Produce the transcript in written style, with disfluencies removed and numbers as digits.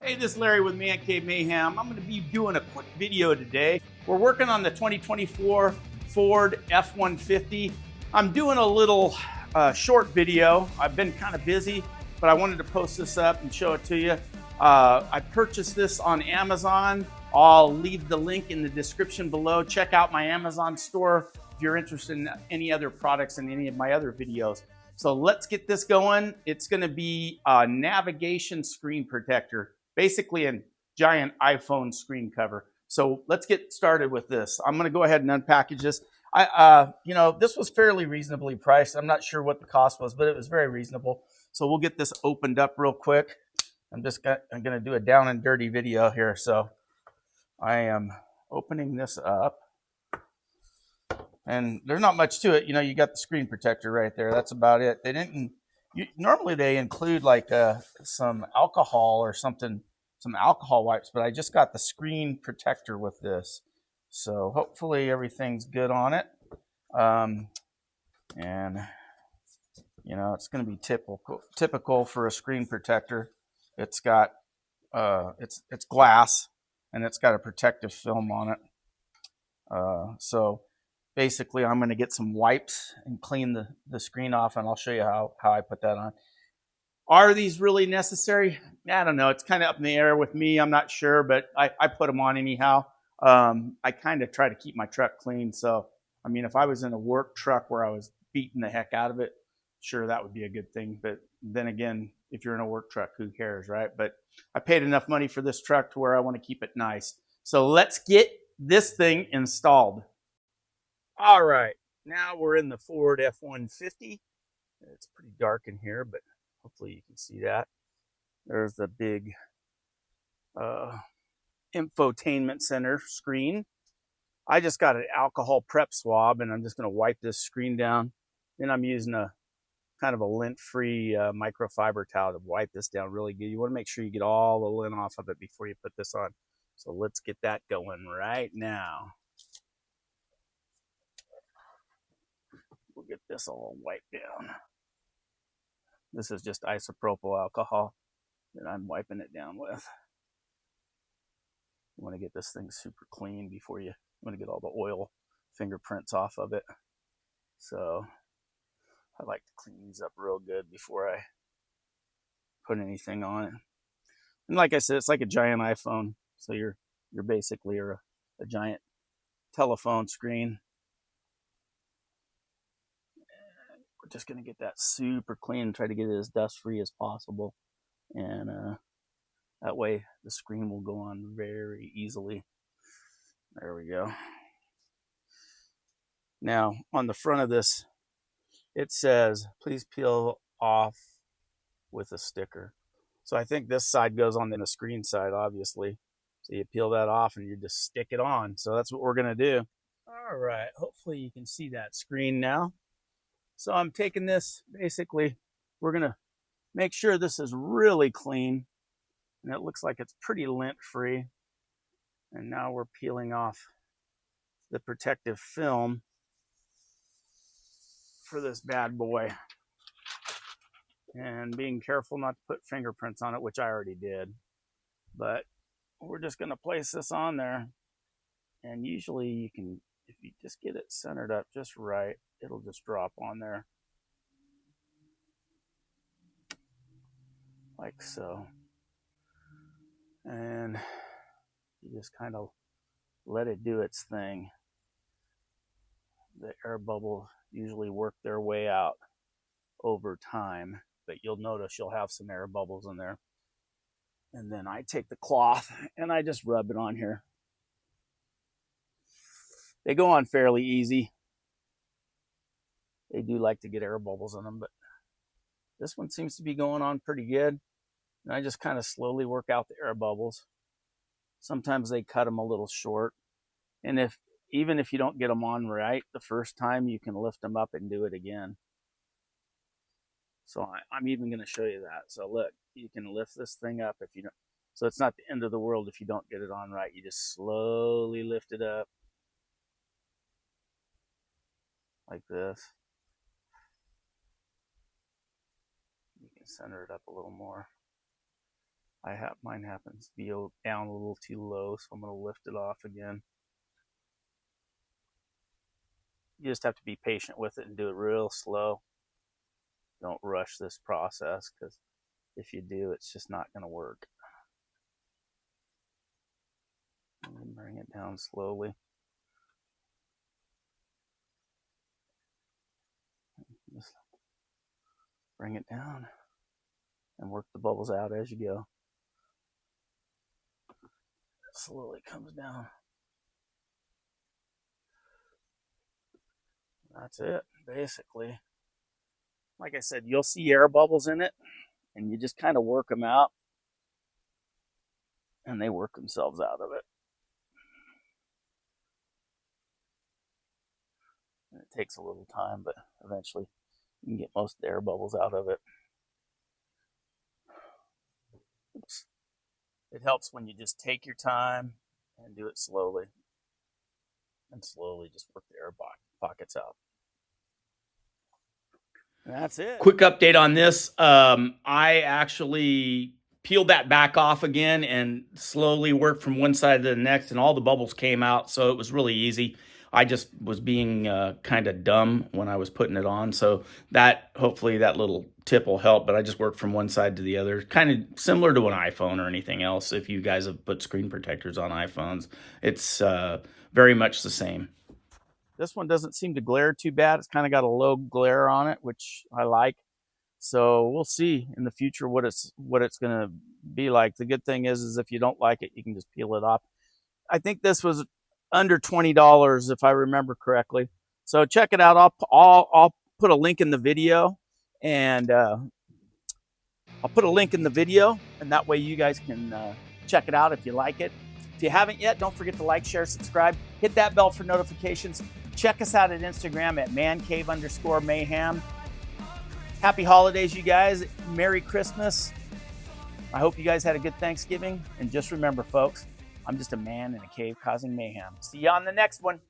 Hey, this is Larry with Man Cave Mayhem. I'm going to be doing a quick video today. We're working on the 2024 Ford F-150. I'm doing a little short video. I've been kind of busy, but I wanted to post this up and show it to you. I purchased this on Amazon. I'll leave the link in the description below. Check out my Amazon store if you're interested in any other products in any of my other videos. So let's get this going. It's going to be a navigation screen protector, basically a giant iPhone screen cover. So let's get started with this. I'm going to go ahead and unpackage this. This was fairly reasonably priced. I'm not sure what the cost was, but it was very reasonable. So we'll get this opened up real quick. I'm going to do a down and dirty video here. So I am opening this up. And there's not much to it. You know, you got the screen protector right there. That's about it. They didn't, normally they include like some alcohol or something, some alcohol wipes, but I just got the screen protector with this. So hopefully everything's good on it. And you know, it's going to be typical for a screen protector. It's got, it's glass and it's got a protective film on it. So basically, I'm going to get some wipes and clean the screen off, and I'll show you how I put that on. Are these really necessary? I don't know. It's kind of up in the air with me. I'm not sure, but I put them on anyhow. I kind of try to keep my truck clean. So, I mean, if I was in a work truck where I was beating the heck out of it, sure, that would be a good thing. But then again, if you're in a work truck, who cares, right? But I paid enough money for this truck to where I want to keep it nice. So let's get this thing installed. All right, now we're in the Ford F-150. It's pretty dark in here, but hopefully you can see that. There's the big infotainment center screen. I just got an alcohol prep swab, and I'm just going to wipe this screen down. Then I'm using a kind of a lint-free microfiber towel to wipe this down really good. You want to make sure you get all the lint off of it before you put this on. So let's get that going right now. We'll get this all wiped down. This is just isopropyl alcohol that I'm wiping it down with. You want to get this thing super clean before you want to get all the oil fingerprints off of it. So I like to clean these up real good before I put anything on it. And like I said, it's like a giant iPhone. So you're basically a giant telephone screen. We're just going to get that super clean and try to get it as dust free as possible. And that way the screen will go on very easily. There we go. Now on the front of this, it says, please peel off with a sticker. So I think this side goes on the screen side, obviously. So you peel that off and you just stick it on. So that's what we're going to do. All right. Hopefully you can see that screen now. So I'm taking this, basically, we're going to make sure this is really clean. And it looks like it's pretty lint-free. And now we're peeling off the protective film for this bad boy. And being careful not to put fingerprints on it, which I already did. But we're just going to place this on there. And usually you can, if you just get it centered up just right, it'll just drop on there. Like so. And you just kind of let it do its thing. The air bubbles usually work their way out over time, but you'll notice you'll have some air bubbles in there. And then I take the cloth and I just rub it on here. They go on fairly easy. They do like to get air bubbles in them, but this one seems to be going on pretty good. And I just kind of slowly work out the air bubbles. Sometimes they cut them a little short. And even if you don't get them on right the first time, you can lift them up and do it again. So I'm even going to show you that. So look, you can lift this thing up if you don't. So it's not the end of the world if you don't get it on right. You just slowly lift it up like this. You can center it up a little more. Mine happens to be down a little too low, so I'm going to lift it off again. You just have to be patient with it and do it real slow. Don't rush this process, because if you do, it's just not going to work. And bring it down slowly. Just bring it down and work the bubbles out as you go. Slowly comes down. That's it, basically. Like I said, you'll see air bubbles in it, and you just kind of work them out, and they work themselves out of it. And it takes a little time, but eventually you can get most of the air bubbles out of it. Oops. It helps when you just take your time and do it slowly. And slowly just work the air pockets out. And that's it. Quick update on this. I actually peeled that back off again and slowly worked from one side to the next, and all the bubbles came out, so it was really easy. I just was being kind of dumb when I was putting it on, so that hopefully that little tip will help. But I just worked from one side to the other, kind of similar to an iPhone or anything else. If you guys have put screen protectors on iPhones, it's very much the same. This one doesn't seem to glare too bad. It's kind of got a low glare on it, which I like. So we'll see in the future what it's going to be like. The good thing is if you don't like it, you can just peel it off. I think this was under $20 if I remember correctly. So check it out. I'll put a link in the video, and I'll put a link in the video, and that way you guys can check it out if you like it. If you haven't yet, don't forget to like, share, subscribe, hit that bell for notifications. Check us out at Instagram at mancave_mayhem. Happy holidays, you guys. Merry Christmas. I hope you guys had a good Thanksgiving. And just remember, folks, I'm just a man in a cave causing mayhem. See you on the next one.